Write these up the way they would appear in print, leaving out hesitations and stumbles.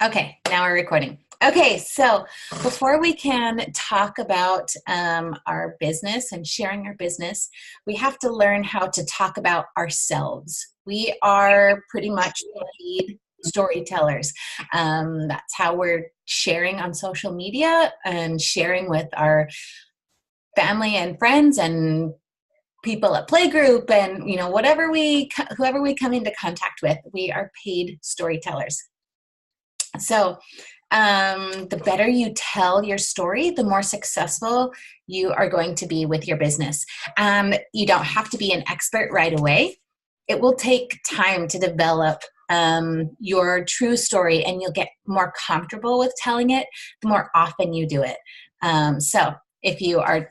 Okay, now we're recording. Okay, so before we can talk about our business and sharing our business, we have to learn how to talk about ourselves. We are pretty much paid storytellers. That's how we're sharing on social media and sharing with our family and friends and people at playgroup and whoever we come into contact with. We are paid storytellers. So the better you tell your story, the more successful you are going to be with your business. You don't have to be an expert right away. It will take time to develop your true story, and you'll get more comfortable with telling it the more often you do it. So if you are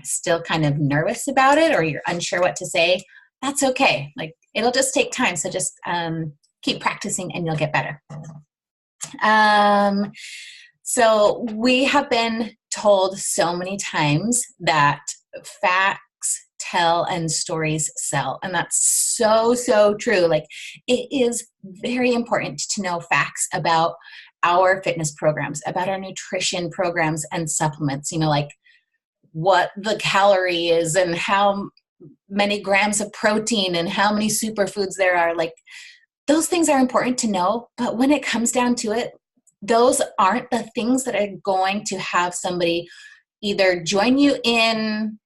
still kind of nervous about it or you're unsure what to say, that's okay. Like, it'll just take time. So just keep practicing and you'll get better. So we have been told so many times that facts tell and stories sell. And that's so, so true. Like, it is very important to know facts about our fitness programs, about our nutrition programs and supplements, like what the calorie is and how many grams of protein and how many superfoods there are. Like, those things are important to know, but when it comes down to it, those aren't the things that are going to have somebody either join you in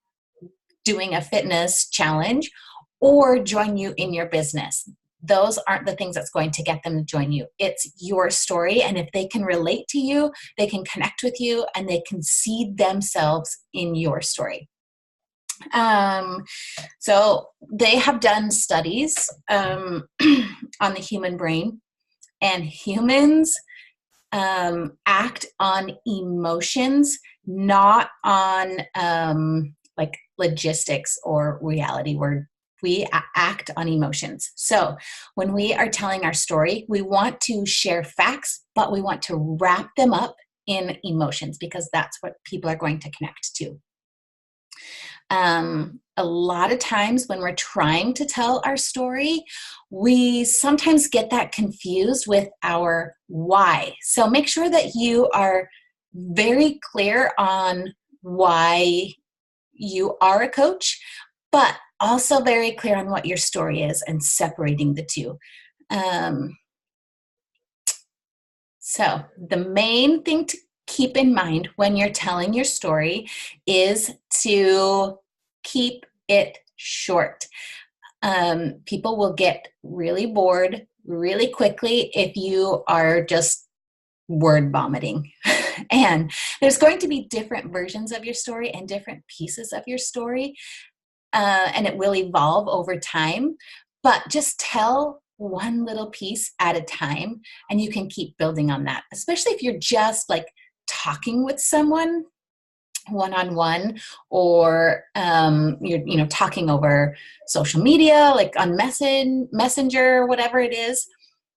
doing a fitness challenge or join you in your business. Those aren't the things that's going to get them to join you. It's your story, and if they can relate to you, they can connect with you, and they can see themselves in your story. So they have done studies on the human brain, and humans act on emotions, not on like logistics or reality. We act on emotions. So when we are telling our story, we want to share facts, but we want to wrap them up in emotions because that's what people are going to connect to. A lot of times when we're trying to tell our story, we sometimes get that confused with our why. So make sure that you are very clear on why you are a coach, but also very clear on what your story is and separating the two. So the main thing to keep in mind when you're telling your story is to keep it short. People will get really bored really quickly if you are just word vomiting. And there's going to be different versions of your story and different pieces of your story, and it will evolve over time. But just tell one little piece at a time, and you can keep building on that, especially if you're just like talking with someone one-on-one, or you're talking over social media, like on messenger, whatever it is.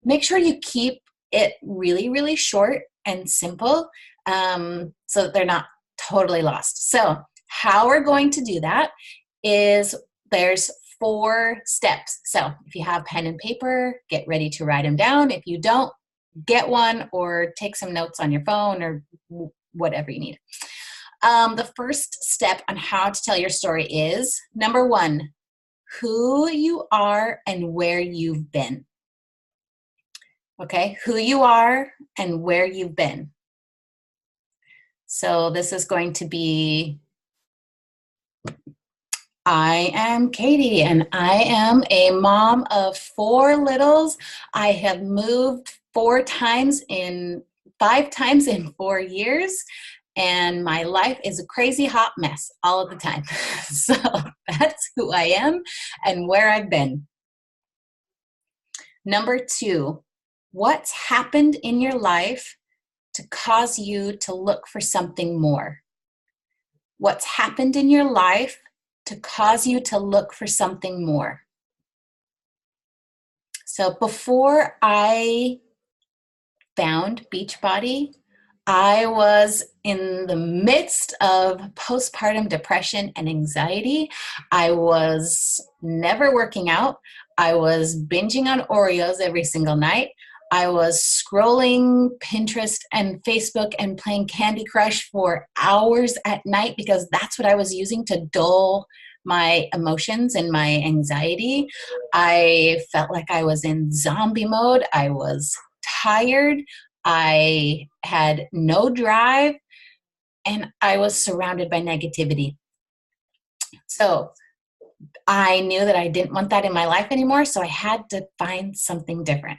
Make sure you keep it really, really short and simple, so that they're not totally lost. So how we're going to do that is there's 4 steps. So if you have pen and paper, get ready to write them down. If you don't, get one or take some notes on your phone or whatever you need. The first step on how to tell your story is, number 1, who you are and where you've been. Okay, who you are and where you've been. So this is going to be, I am Katie, and I am a mom of 4 littles. I have moved 5 times in 4 years. And my life is a crazy hot mess all of the time. So that's who I am and where I've been. Number 2, what's happened in your life to cause you to look for something more? What's happened in your life to cause you to look for something more? So before I found Beachbody, I was in the midst of postpartum depression and anxiety. I was never working out. I was binging on Oreos every single night. I was scrolling Pinterest and Facebook and playing Candy Crush for hours at night because that's what I was using to dull my emotions and my anxiety. I felt like I was in zombie mode. I was tired. I had no drive, and I was surrounded by negativity. So I knew that I didn't want that in my life anymore, so I had to find something different.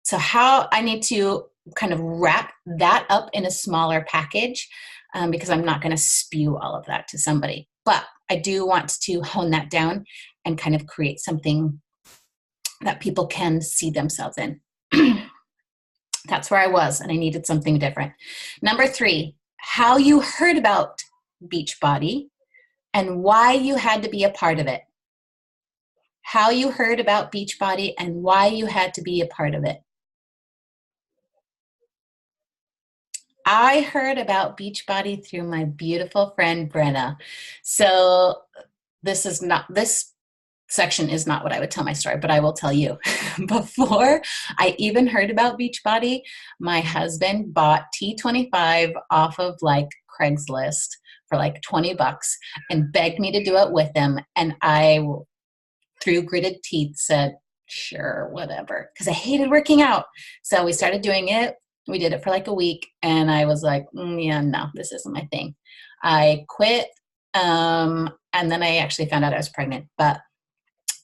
So how I need to kind of wrap that up in a smaller package, because I'm not going to spew all of that to somebody. But I do want to hone that down and kind of create something that people can see themselves in. That's where I was, and I needed something different. Number 3, how you heard about Beachbody and why you had to be a part of it. How you heard about Beachbody and why you had to be a part of it. I heard about Beachbody through my beautiful friend Brenna. So this section is not what I would tell my story, but I will tell you. Before I even heard about Beachbody, my husband bought T25 off of like Craigslist for like $20 and begged me to do it with him. And I, through gritted teeth, said, sure, whatever, because I hated working out. So we started doing it. We did it for like a week, and I was like, yeah, no, this isn't my thing. I quit, and then I actually found out I was pregnant. But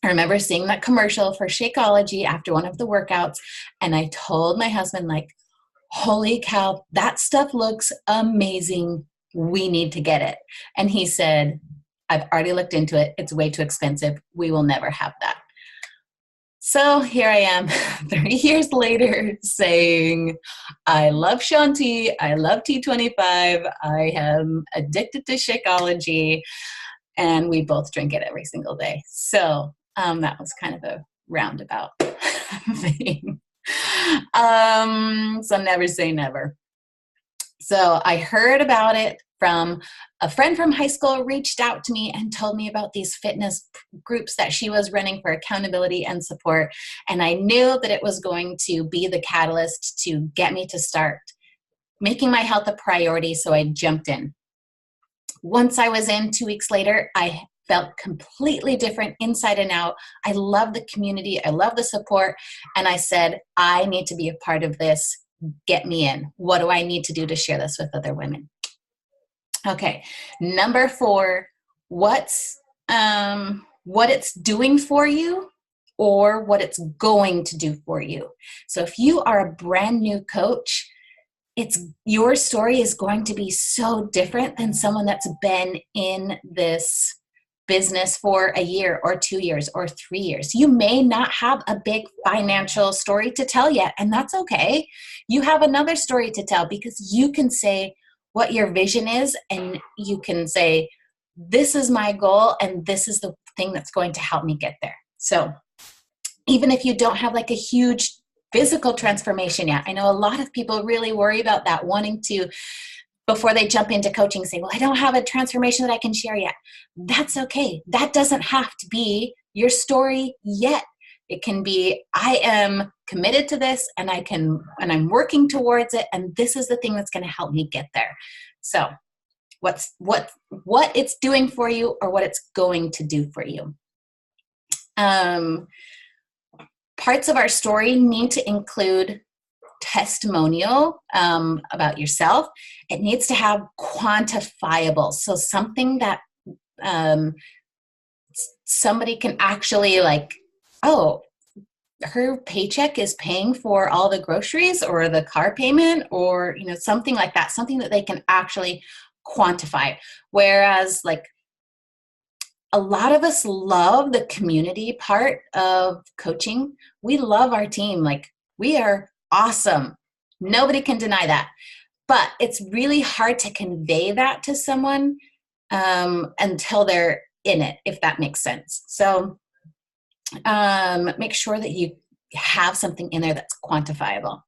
I remember seeing that commercial for Shakeology after one of the workouts, and I told my husband, like, holy cow, that stuff looks amazing. We need to get it. And he said, I've already looked into it. It's way too expensive. We will never have that. So here I am 30 years later saying, I love Shanti, I love T25, I am addicted to Shakeology, and we both drink it every single day. So that was kind of a roundabout thing. So never say never. So I heard about it from a friend from high school, reached out to me and told me about these fitness groups that she was running for accountability and support. And I knew that it was going to be the catalyst to get me to start making my health a priority. So I jumped in. Once I was in, 2 weeks later, I felt completely different inside and out. I love the community. I love the support. And I said, I need to be a part of this. Get me in. What do I need to do to share this with other women? Okay, number 4, what it's doing for you or what it's going to do for you. So if you are a brand new coach, your story is going to be so different than someone that's been in this business for a year or 2 years or 3 years. You may not have a big financial story to tell yet, and that's okay. You have another story to tell because you can say what your vision is, and you can say, this is my goal, and this is the thing that's going to help me get there. So even if you don't have like a huge physical transformation yet, I know a lot of people really worry about that, wanting to, before they jump into coaching, say, well, I don't have a transformation that I can share yet. That's okay. That doesn't have to be your story yet. It can be, I am committed to this and I'm working towards it, and this is the thing that's going to help me get there. So what it's doing for you or what it's going to do for you. Parts of our story need to include testimonial about yourself. It needs to have quantifiable. So something that somebody can actually like, oh, her paycheck is paying for all the groceries or the car payment, or something like that, something that they can actually quantify. Whereas like a lot of us love the community part of coaching. We love our team. Like, we are awesome. Nobody can deny that. But it's really hard to convey that to someone until they're in it, if that makes sense. So make sure that you have something in there that's quantifiable.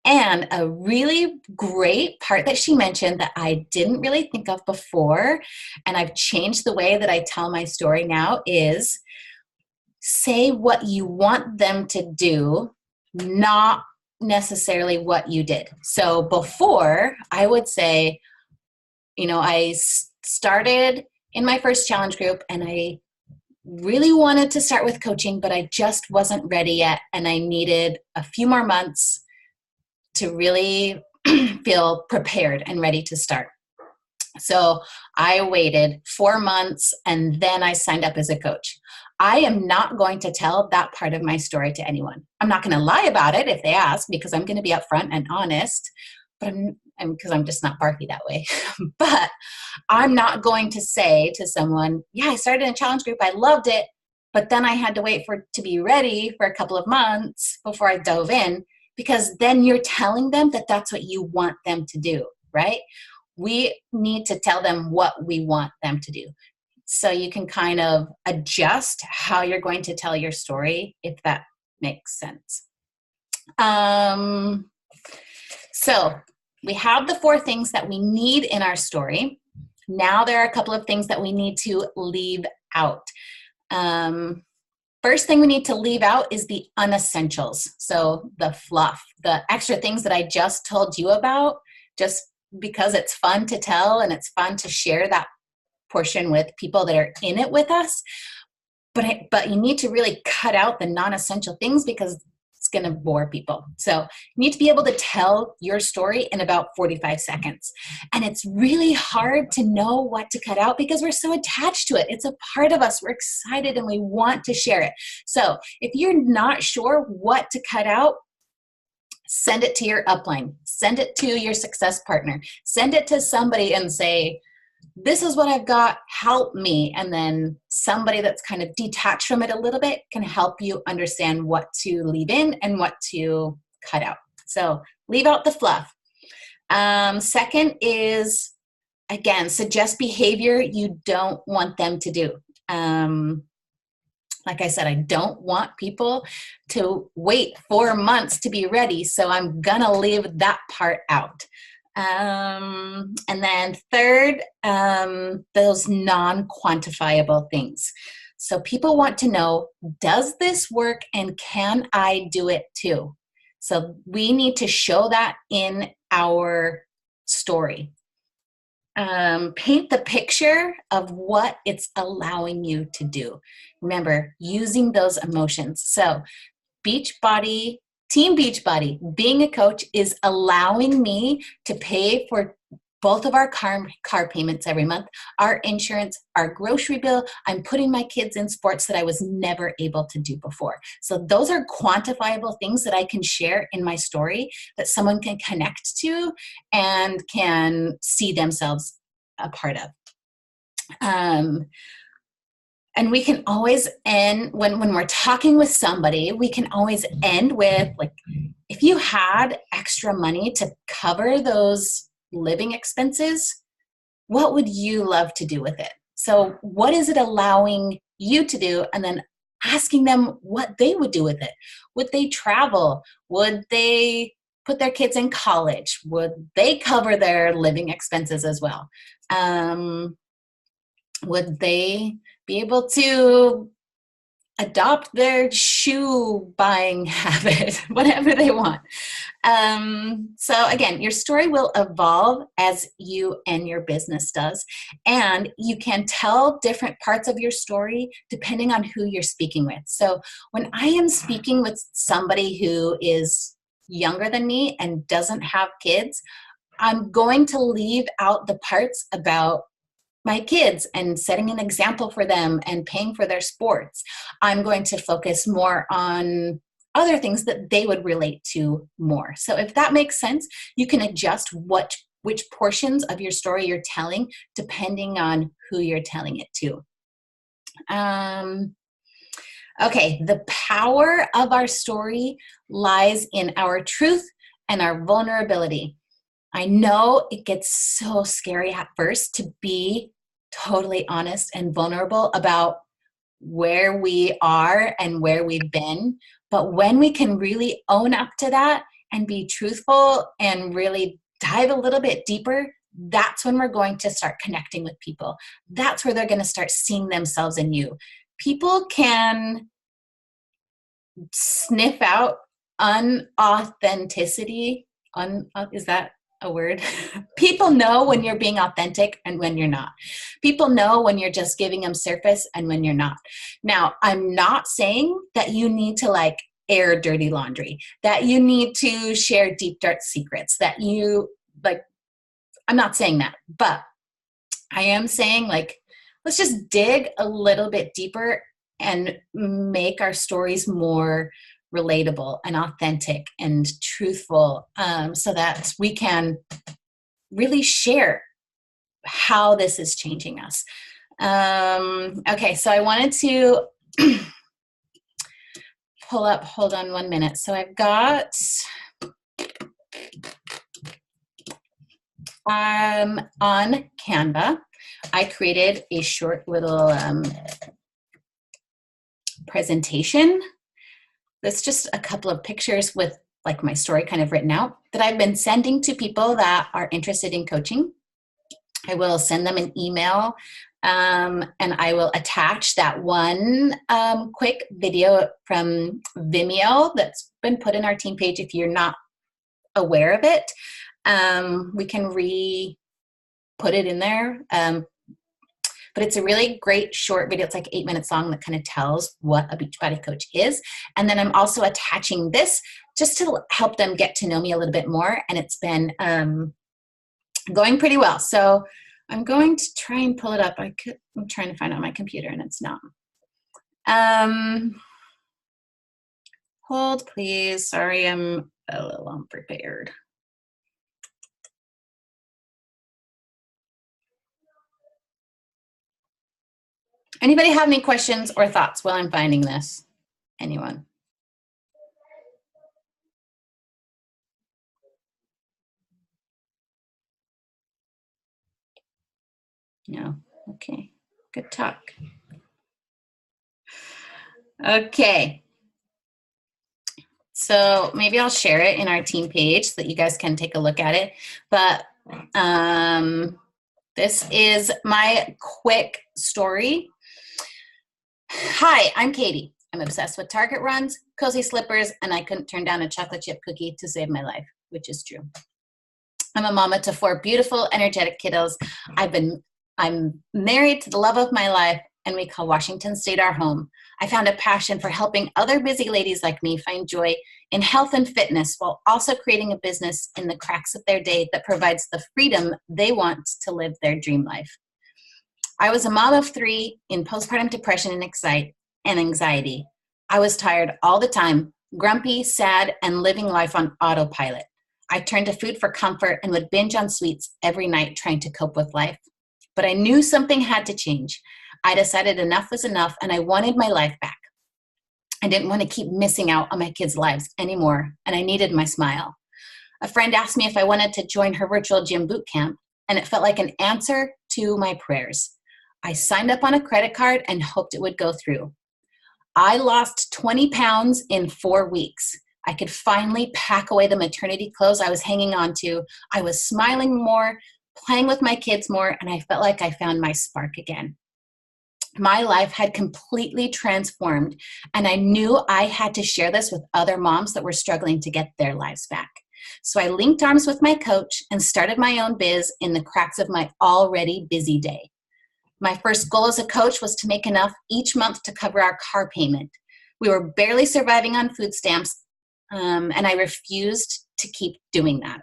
And a really great part that she mentioned that I didn't really think of before, and I've changed the way that I tell my story now, is say what you want them to do, not necessarily what you did. So before, I would say, I started in my first challenge group and I really wanted to start with coaching, but I just wasn't ready yet. And I needed a few more months to really feel prepared and ready to start. So I waited 4 months and then I signed up as a coach. I am not going to tell that part of my story to anyone. I'm not going to lie about it if they ask, because I'm going to be upfront and honest, but because I'm just not Barky that way. But I'm not going to say to someone, yeah, I started in a challenge group, I loved it, but then I had to wait to be ready for a couple of months before I dove in, because then you're telling them that that's what you want them to do, right? We need to tell them what we want them to do. So you can kind of adjust how you're going to tell your story, if that makes sense. So we have the 4 things that we need in our story. Now there are a couple of things that we need to leave out. First thing we need to leave out is the unessentials. So the fluff, the extra things that I just told you about, just because it's fun to tell and it's fun to share that portion with people that are in it with us. But you need to really cut out the non-essential things, because it's going to bore people. So you need to be able to tell your story in about 45 seconds. And it's really hard to know what to cut out because we're so attached to it. It's a part of us. We're excited and we want to share it. So if you're not sure what to cut out, send it to your upline, send it to your success partner, send it to somebody and say, this is what I've got, help me. And then somebody that's kind of detached from it a little bit can help you understand what to leave in and what to cut out. So leave out the fluff. Second is, again, suggest behavior you don't want them to do. Like I said, I don't want people to wait 4 months to be ready, so I'm gonna leave that part out. And then third, those non-quantifiable things. So people want to know, does this work and can I do it too? So we need to show that in our story. Paint the picture of what it's allowing you to do. Remember, using those emotions. So Beachbody, Team Beachbody, being a coach is allowing me to pay for both of our car payments every month, our insurance, our grocery bill. I'm putting my kids in sports that I was never able to do before. So those are quantifiable things that I can share in my story that someone can connect to and can see themselves a part of. And we can always end, when we're talking with somebody, we can always end with, like, if you had extra money to cover those living expenses, what would you love to do with it? So what is it allowing you to do? And then asking them what they would do with it. Would they travel? Would they put their kids in college? Would they cover their living expenses as well? Would they be able to adopt their shoe buying habit, whatever they want? So again, your story will evolve as you and your business does. And you can tell different parts of your story depending on who you're speaking with. So when I am speaking with somebody who is younger than me and doesn't have kids, I'm going to leave out the parts about my kids and setting an example for them and paying for their sports. I'm going to focus more on other things that they would relate to more. So if that makes sense, you can adjust which portions of your story you're telling depending on who you're telling it to. Okay, the power of our story lies in our truth and our vulnerability. I know it gets so scary at first to be totally honest and vulnerable about where we are and where we've been. But when we can really own up to that and be truthful and really dive a little bit deeper, that's when we're going to start connecting with people. That's where they're going to start seeing themselves in you. People can sniff out unauthenticity. Is that a word? People know when you're being authentic and when you're not. People know when you're just giving them surface and when you're not. Now, I'm not saying that you need to like air dirty laundry, that you need to share deep, dark secrets, that you like, I'm not saying that, but I am saying like, let's just dig a little bit deeper and make our stories more relatable and authentic and truthful, so that we can really share how this is changing us. Okay, so I wanted to pull up, hold on 1 minute. So I've got on Canva, I created a short little presentation. That's just a couple of pictures with like my story kind of written out that I've been sending to people that are interested in coaching. I will send them an email, and I will attach that one quick video from Vimeo that's been put in our team page. If you're not aware of it, we can put it in there. But it's a really great short video. It's like 8 minutes long that kind of tells what a Beachbody coach is. And then I'm also attaching this just to help them get to know me a little bit more. And it's been going pretty well. So I'm going to try and pull it up. I'm trying to find it on my computer and it's not. Hold, please. Sorry, I'm a little unprepared. Anybody have any questions or thoughts while I'm finding this? Anyone? No? Okay. Good talk. Okay. So maybe I'll share it in our team page so that you guys can take a look at it. But this is my quick story. Hi, I'm Katie. I'm obsessed with Target runs, cozy slippers, and I couldn't turn down a chocolate chip cookie to save my life, which is true. I'm a mama to 4 beautiful, energetic kiddos. I'm married to the love of my life, and we call Washington State our home. I found a passion for helping other busy ladies like me find joy in health and fitness while also creating a business in the cracks of their day that provides the freedom they want to live their dream life. I was a mom of 3 in postpartum depression and anxiety. I was tired all the time, grumpy, sad, and living life on autopilot. I turned to food for comfort and would binge on sweets every night trying to cope with life. But I knew something had to change. I decided enough was enough and I wanted my life back. I didn't want to keep missing out on my kids' lives anymore, and I needed my smile. A friend asked me if I wanted to join her virtual gym boot camp, and it felt like an answer to my prayers. I signed up on a credit card and hoped it would go through. I lost 20 pounds in 4 weeks. I could finally pack away the maternity clothes I was hanging on to. I was smiling more, playing with my kids more, and I felt like I found my spark again. My life had completely transformed, and I knew I had to share this with other moms that were struggling to get their lives back. So I linked arms with my coach and started my own biz in the cracks of my already busy day. My first goal as a coach was to make enough each month to cover our car payment. We were barely surviving on food stamps, and I refused to keep doing that.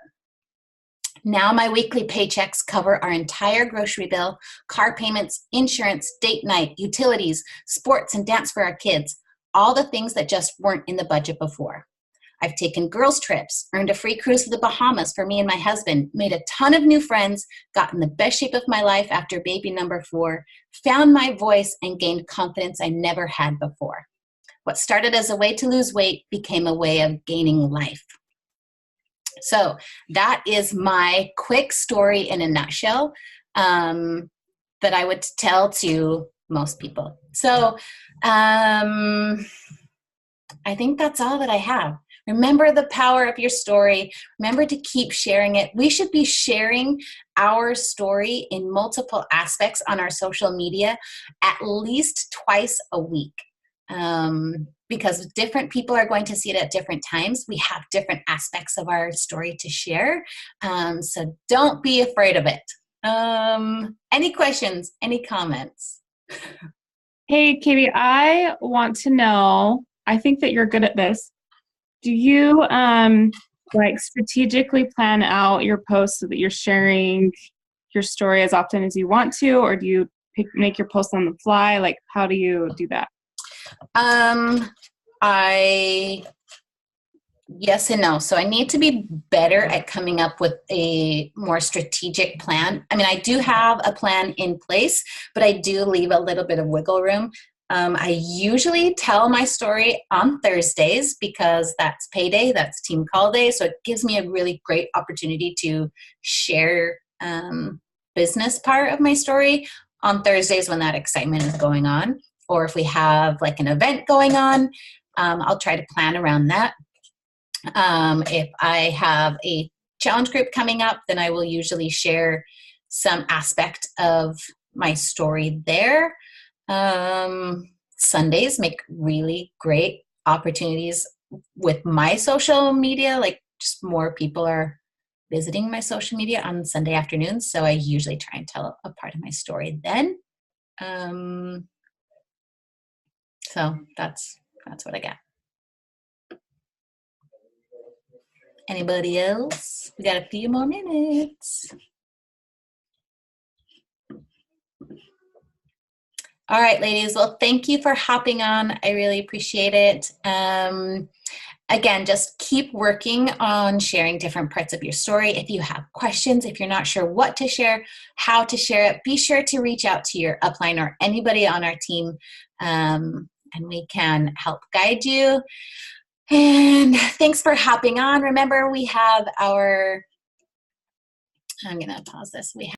Now my weekly paychecks cover our entire grocery bill, car payments, insurance, date night, utilities, sports, and dance for our kids, all the things that just weren't in the budget before. I've taken girls' trips, earned a free cruise to the Bahamas for me and my husband, made a ton of new friends, got in the best shape of my life after baby number 4, found my voice, and gained confidence I never had before. What started as a way to lose weight became a way of gaining life. So that is my quick story in a nutshell, that I would tell to most people. So I think that's all that I have. Remember the power of your story. Remember to keep sharing it. We should be sharing our story in multiple aspects on our social media at least twice a week. because different people are going to see it at different times. We have different aspects of our story to share. So don't be afraid of it. Any questions? Any comments? Hey, Katie, I want to know, I think that you're good at this. Do you like strategically plan out your posts so that you're sharing your story as often as you want to, or do you make your posts on the fly? Like, how do you do that? I Yes and no. So I need to be better at coming up with a more strategic plan. I mean, I do have a plan in place, but I do leave a little bit of wiggle room. I usually tell my story on Thursdays because that's payday, that's team call day. So it gives me a really great opportunity to share business part of my story on Thursdays when that excitement is going on. Or if we have like an event going on, I'll try to plan around that. If I have a challenge group coming up, then I will usually share some aspect of my story there. Sundays make really great opportunities with my social media, like just more people are visiting my social media on Sunday afternoons. So I usually try and tell a part of my story then. So that's what I got. Anybody else? We got a few more minutes. All right, ladies. Well, thank you for hopping on. I really appreciate it. Again, just keep working on sharing different parts of your story. If you have questions, if you're not sure what to share, how to share it, be sure to reach out to your upline or anybody on our team, and we can help guide you. And thanks for hopping on. Remember, we have our, I'm going to pause this. We have